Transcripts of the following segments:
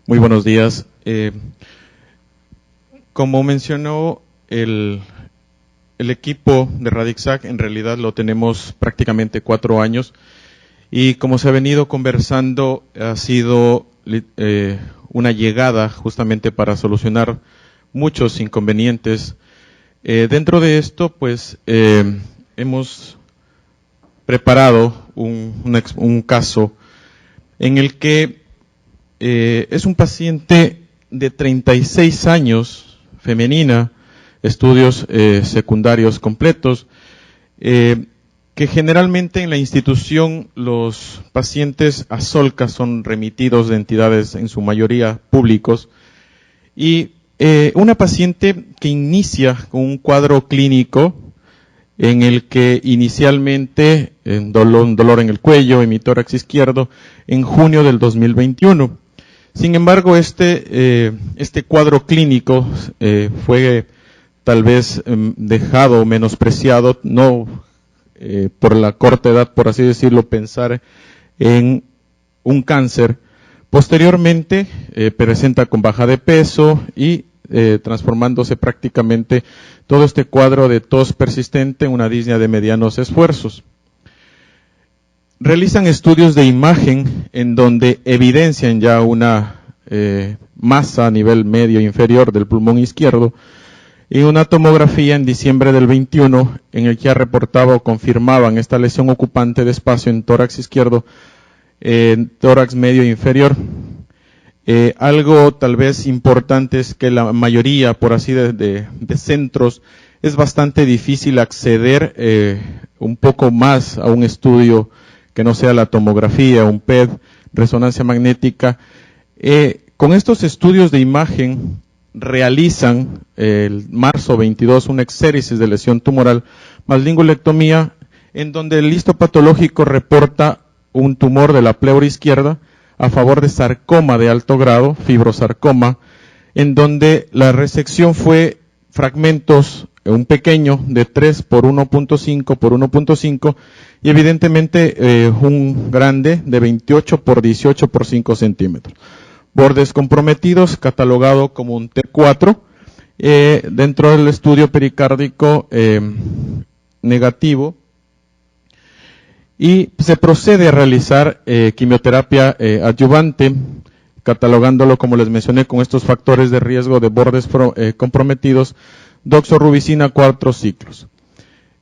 Muy buenos días. Como mencionó el equipo de Radixac, en realidad lo tenemos prácticamente 4 años y como se ha venido conversando, ha sido una llegada justamente para solucionar muchos inconvenientes. Dentro de esto, pues, hemos preparado un caso en el que es un paciente de 36 años, femenina, estudios secundarios completos, que generalmente en la institución los pacientes a Solca son remitidos de entidades en su mayoría públicos, y una paciente que inicia con un cuadro clínico en el que inicialmente dolor en el cuello, en mi tórax izquierdo, en junio del 2021. Sin embargo, este cuadro clínico fue tal vez dejado o menospreciado, no por la corta edad, por así decirlo, pensar en un cáncer. Posteriormente presenta con baja de peso y transformándose prácticamente todo este cuadro de tos persistente en una disnea de medianos esfuerzos. Realizan estudios de imagen en donde evidencian ya una masa a nivel medio inferior del pulmón izquierdo y una tomografía en diciembre del 21 en el que ya reportaba o confirmaban esta lesión ocupante de espacio en tórax izquierdo, tórax medio inferior. Algo tal vez importante es que la mayoría, por así de centros, es bastante difícil acceder un poco más a un estudio que no sea la tomografía, un PET, resonancia magnética. Con estos estudios de imagen realizan el marzo 22 una exéresis de lesión tumoral más lingulectomía, en donde el histopatológico reporta un tumor de la pleura izquierda a favor de sarcoma de alto grado, fibrosarcoma, en donde la resección fue fragmentos, un pequeño de 3 por 1.5 por 1.5 y evidentemente un grande de 28 por 18 por 5 centímetros. Bordes comprometidos, catalogado como un T4, dentro del estudio pericárdico negativo, y se procede a realizar quimioterapia adyuvante, catalogándolo, como les mencioné, con estos factores de riesgo de bordes comprometidos, doxorubicina 4 ciclos.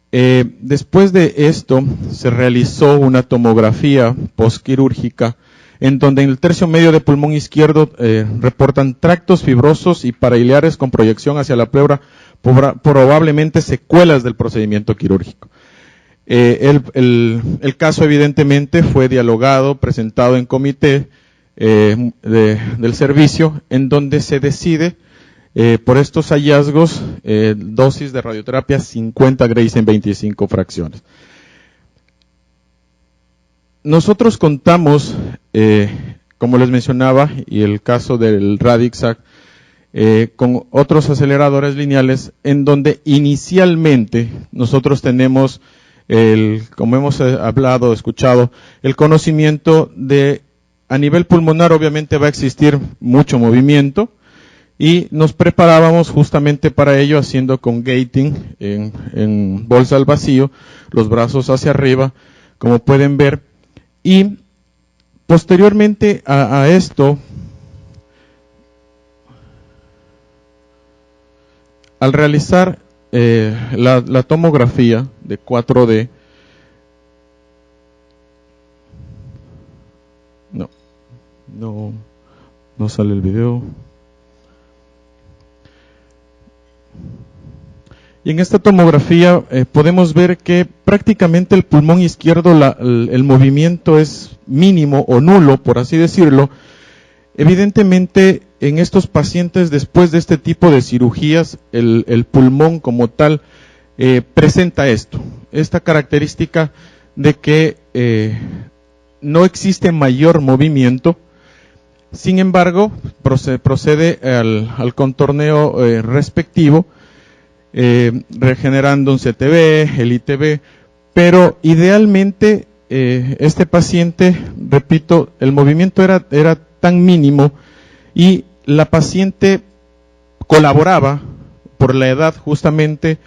Después de esto, se realizó una tomografía postquirúrgica, en donde en el tercio medio de pulmón izquierdo reportan tractos fibrosos y parailiares con proyección hacia la pleura, probablemente secuelas del procedimiento quirúrgico. El caso evidentemente fue dialogado, presentado en comité del servicio, en donde se decide por estos hallazgos dosis de radioterapia 50 Grays en 25 fracciones. Nosotros contamos, como les mencionaba, y el caso del Radixac, con otros aceleradores lineales, en donde inicialmente nosotros tenemos, como hemos hablado, escuchado, el conocimiento de, a nivel pulmonar obviamente va a existir mucho movimiento, y nos preparábamos justamente para ello haciendo con gating en bolsa al vacío, los brazos hacia arriba, como pueden ver. Y posteriormente a esto, al realizar la tomografía de 4D, no sale el video. Y en esta tomografía podemos ver que prácticamente el pulmón izquierdo, el movimiento es mínimo o nulo, por así decirlo. Evidentemente, en estos pacientes, después de este tipo de cirugías, el pulmón como tal presenta esta característica de que no existe mayor movimiento. Sin embargo, procede al contorneo respectivo, regenerando un CTB, el ITB, pero idealmente este paciente, repito, el movimiento era tan mínimo y la paciente colaboraba por la edad justamente.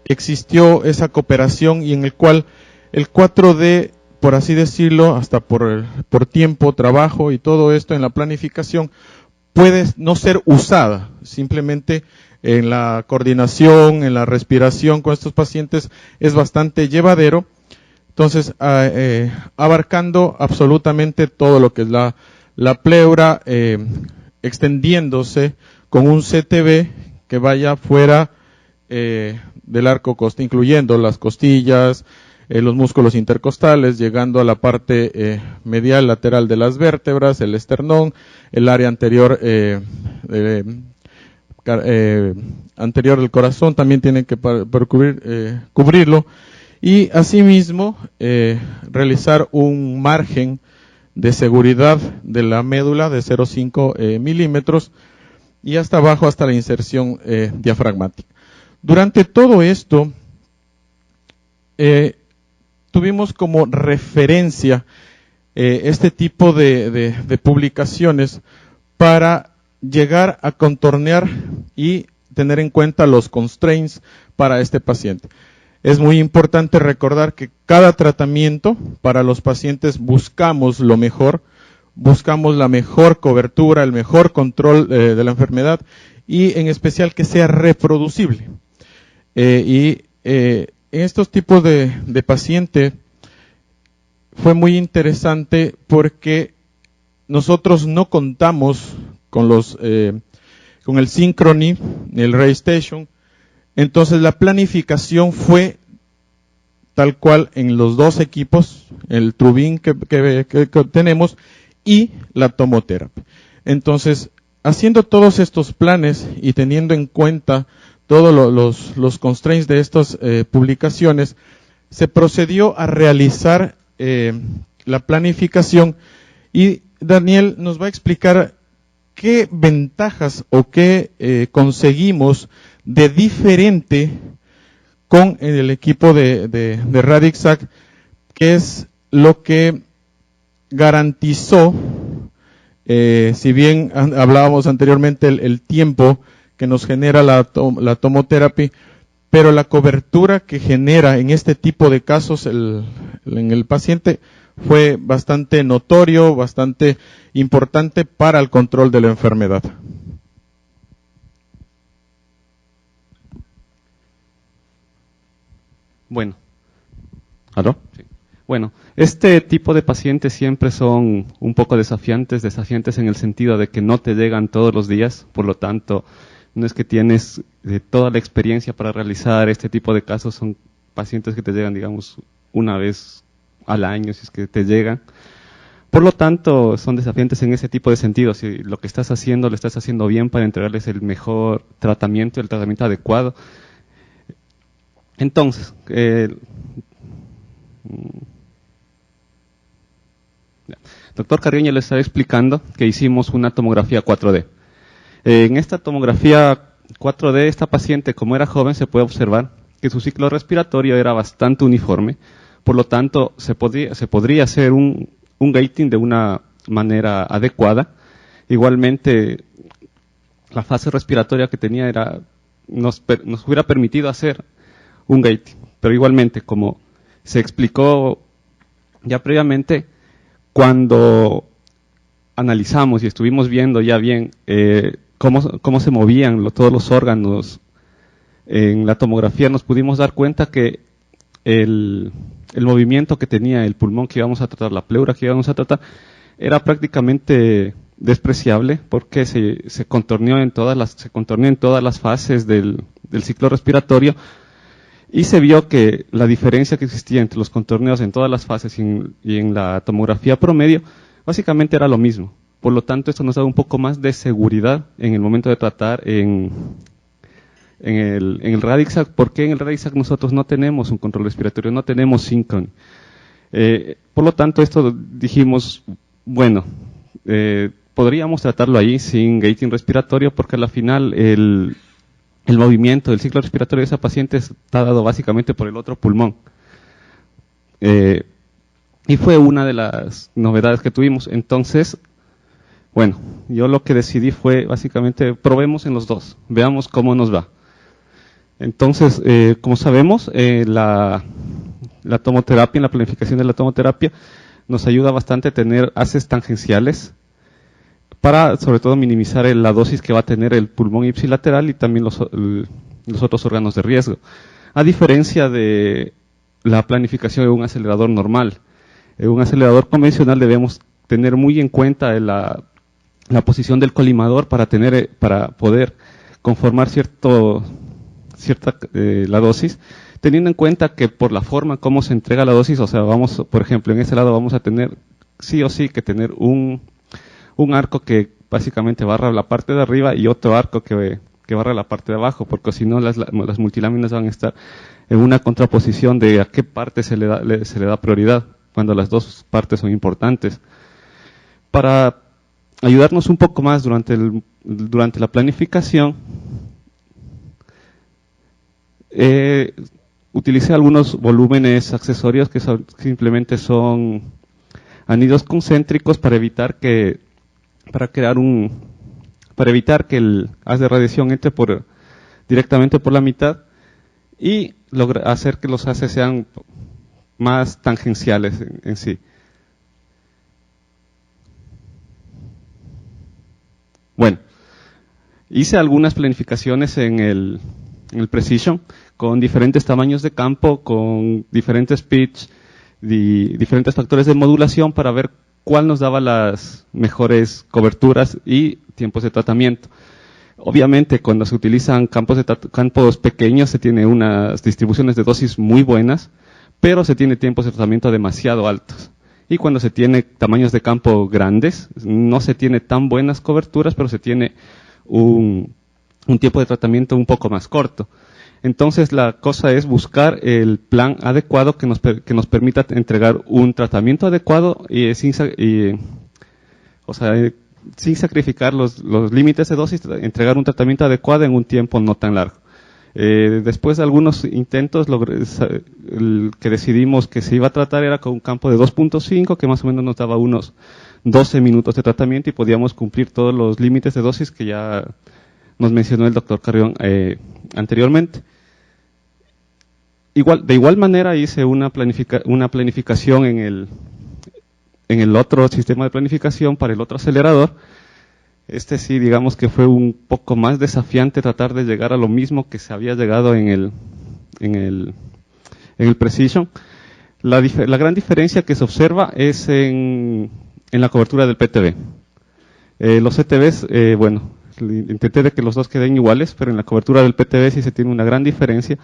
Existió esa cooperación y en el cual el 4D, por así decirlo, hasta por tiempo, trabajo y todo esto en la planificación, puede no ser usada, simplemente en la coordinación, en la respiración con estos pacientes es bastante llevadero. Entonces, abarcando absolutamente todo lo que es la pleura, extendiéndose con un CTB que vaya fuera del arco costero, incluyendo las costillas, los músculos intercostales, llegando a la parte medial lateral de las vértebras, el esternón, el área anterior anterior del corazón también tienen que cubrirlo, y asimismo realizar un margen de seguridad de la médula de 0,5 milímetros y hasta abajo hasta la inserción diafragmática. Durante todo esto tuvimos como referencia este tipo de publicaciones para llegar a contornear y tener en cuenta los constraints para este paciente. Es muy importante recordar que cada tratamiento para los pacientes buscamos lo mejor, buscamos la mejor cobertura, el mejor control de la enfermedad y en especial que sea reproducible. En estos tipos de paciente fue muy interesante porque nosotros no contamos con con el Synchrony, el RayStation. Entonces la planificación fue tal cual en los dos equipos, el Trubin que tenemos y la tomoterapia. Entonces, haciendo todos estos planes y teniendo en cuenta todos los constraints de estas publicaciones, se procedió a realizar la planificación y Daniel nos va a explicar qué ventajas o qué conseguimos de diferente con el equipo de Radixact, que es lo que garantizó, si bien hablábamos anteriormente el tiempo que nos genera la tomoterapia, pero la cobertura que genera en este tipo de casos en el paciente fue bastante notorio, bastante importante para el control de la enfermedad. Bueno, ¿aló? Sí. Bueno, este tipo de pacientes siempre son un poco desafiantes en el sentido de que no te llegan todos los días, por lo tanto, no es que tienes toda la experiencia para realizar este tipo de casos, son pacientes que te llegan, digamos, una vez al año, si es que te llegan. Por lo tanto, son desafiantes en ese tipo de sentido. Si lo que estás haciendo, lo estás haciendo bien para entregarles el mejor tratamiento, el tratamiento adecuado. Entonces, doctor Carreño le estaba explicando que hicimos una tomografía 4D. En esta tomografía 4D, esta paciente, como era joven, se puede observar que su ciclo respiratorio era bastante uniforme, por lo tanto, se podría hacer un gating de una manera adecuada. Igualmente, la fase respiratoria que tenía nos hubiera permitido hacer un gating, pero igualmente, como se explicó ya previamente, cuando analizamos y estuvimos viendo ya bien cómo se movían todos los órganos en la tomografía, nos pudimos dar cuenta que el movimiento que tenía el pulmón que íbamos a tratar, la pleura que íbamos a tratar, era prácticamente despreciable porque se contorneó en todas las fases del ciclo respiratorio y se vio que la diferencia que existía entre los contorneos en todas las fases y en la tomografía promedio básicamente era lo mismo. Por lo tanto, esto nos da un poco más de seguridad en el momento de tratar en el Radixact, porque en el Radixact nosotros no tenemos un control respiratorio, no tenemos Synchrony. Por lo tanto, esto dijimos, bueno, podríamos tratarlo ahí sin gating respiratorio, porque al final el movimiento del ciclo respiratorio de esa paciente está dado básicamente por el otro pulmón. Y fue una de las novedades que tuvimos. Entonces, Bueno, yo lo que decidí fue básicamente probemos en los dos, veamos cómo nos va. Entonces, como sabemos, la tomoterapia, en la planificación de la tomoterapia, nos ayuda bastante a tener haces tangenciales para, sobre todo, minimizar la dosis que va a tener el pulmón ipsilateral y también los otros órganos de riesgo. A diferencia de la planificación de un acelerador normal. En un acelerador convencional debemos tener muy en cuenta la posición del colimador para poder conformar la dosis, teniendo en cuenta que por la forma como se entrega la dosis, o sea, por ejemplo, en ese lado vamos a tener sí o sí que tener un arco que básicamente barra la parte de arriba y otro arco que barra la parte de abajo, porque si no las multiláminas van a estar en una contraposición de a qué parte se le da prioridad, cuando las dos partes son importantes. Para ayudarnos un poco más durante la planificación, utilicé algunos volúmenes accesorios que simplemente son anillos concéntricos para evitar que el haz de radiación entre directamente por la mitad y hacer que los haces sean más tangenciales en sí. Bueno, hice algunas planificaciones en el Precision con diferentes tamaños de campo, con diferentes pitch, diferentes factores de modulación para ver cuál nos daba las mejores coberturas y tiempos de tratamiento. Obviamente, cuando se utilizan campos pequeños, se tiene unas distribuciones de dosis muy buenas, pero se tiene tiempos de tratamiento demasiado altos. Y cuando se tiene tamaños de campo grandes, no se tiene tan buenas coberturas, pero se tiene un tiempo de tratamiento un poco más corto. Entonces, la cosa es buscar el plan adecuado que nos permita entregar un tratamiento adecuado y sin sacrificar los límites de dosis, entregar un tratamiento adecuado en un tiempo no tan largo. Después de algunos intentos, el que decidimos que se iba a tratar era con un campo de 2.5, que más o menos nos daba unos 12 minutos de tratamiento y podíamos cumplir todos los límites de dosis que ya nos mencionó el doctor Carrión anteriormente. De igual manera hice una planificación en el otro sistema de planificación para el otro acelerador. Sí, digamos que fue un poco más desafiante tratar de llegar a lo mismo que se había llegado en el Precision. La gran diferencia que se observa es en la cobertura del PTV. Los CTVs, intenté de que los dos queden iguales, pero en la cobertura del PTV sí se tiene una gran diferencia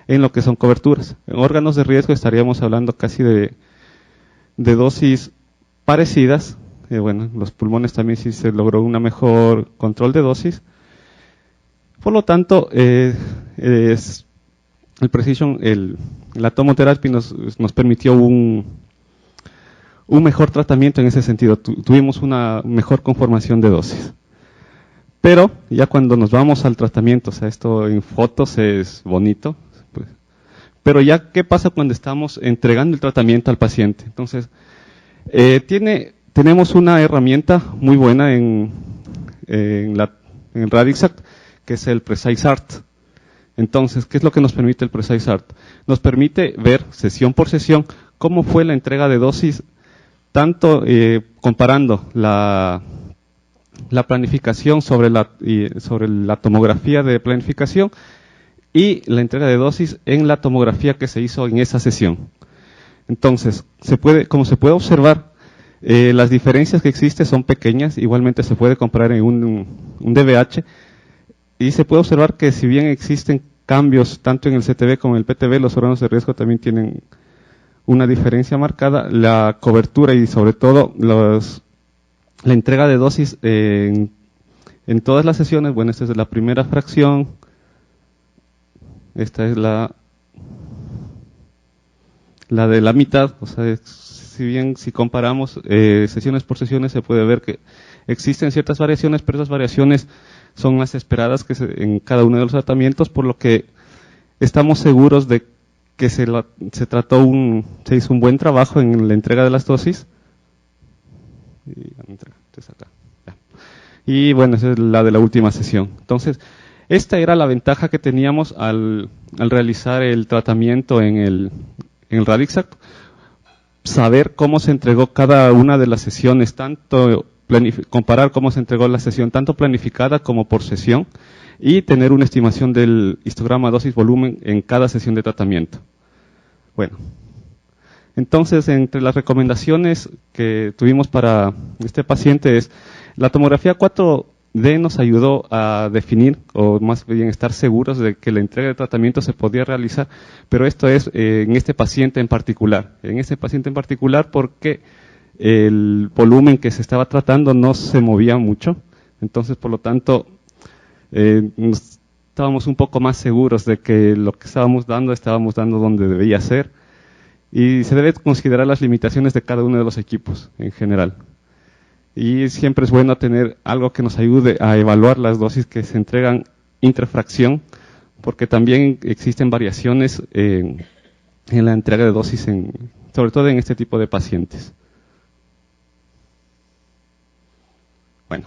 en lo que son coberturas. En órganos de riesgo estaríamos hablando casi de dosis parecidas. Los pulmones también sí se logró un mejor control de dosis. Por lo tanto, el Precision, la tomoterapia nos permitió un mejor tratamiento en ese sentido. Tuvimos una mejor conformación de dosis. Pero ya cuando nos vamos al tratamiento, o sea, esto en fotos es bonito, pues, pero ya, ¿qué pasa cuando estamos entregando el tratamiento al paciente? Entonces, tenemos una herramienta muy buena en Radixact, que es el PreciseArt. Entonces, ¿qué es lo que nos permite el PreciseArt? Nos permite ver sesión por sesión cómo fue la entrega de dosis, tanto comparando la planificación sobre la tomografía de planificación y la entrega de dosis en la tomografía que se hizo en esa sesión. Entonces, como se puede observar, las diferencias que existen son pequeñas, igualmente se puede comparar en un DBH, y se puede observar que si bien existen cambios tanto en el CTV como en el PTV, los órganos de riesgo también tienen una diferencia marcada. La cobertura y sobre todo la entrega de dosis en todas las sesiones, esta es la primera fracción, esta es la de la mitad, o sea, si comparamos sesiones por sesiones se puede ver que existen ciertas variaciones, pero esas variaciones son las esperadas en cada uno de los tratamientos, por lo que estamos seguros de que se hizo un buen trabajo en la entrega de las dosis. Y bueno, esa es la de la última sesión. Entonces, esta era la ventaja que teníamos al realizar el tratamiento en el Radixact, saber cómo se entregó cada una de las sesiones, comparar cómo se entregó la sesión, tanto planificada como por sesión, y tener una estimación del histograma dosis-volumen en cada sesión de tratamiento. Bueno, entonces, entre las recomendaciones que tuvimos para este paciente es, la tomografía 4D nos ayudó a definir, o más bien estar seguros de que la entrega de tratamiento se podía realizar, pero esto es en este paciente en particular. En este paciente en particular porque el volumen que se estaba tratando no se movía mucho, entonces por lo tanto estábamos un poco más seguros de que lo que estábamos dando donde debía ser. Y se debe considerar las limitaciones de cada uno de los equipos en general. Y siempre es bueno tener algo que nos ayude a evaluar las dosis que se entregan intrafracción, porque también existen variaciones en la entrega de dosis, sobre todo en este tipo de pacientes. Bueno,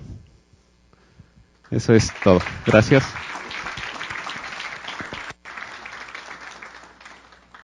eso es todo. Gracias.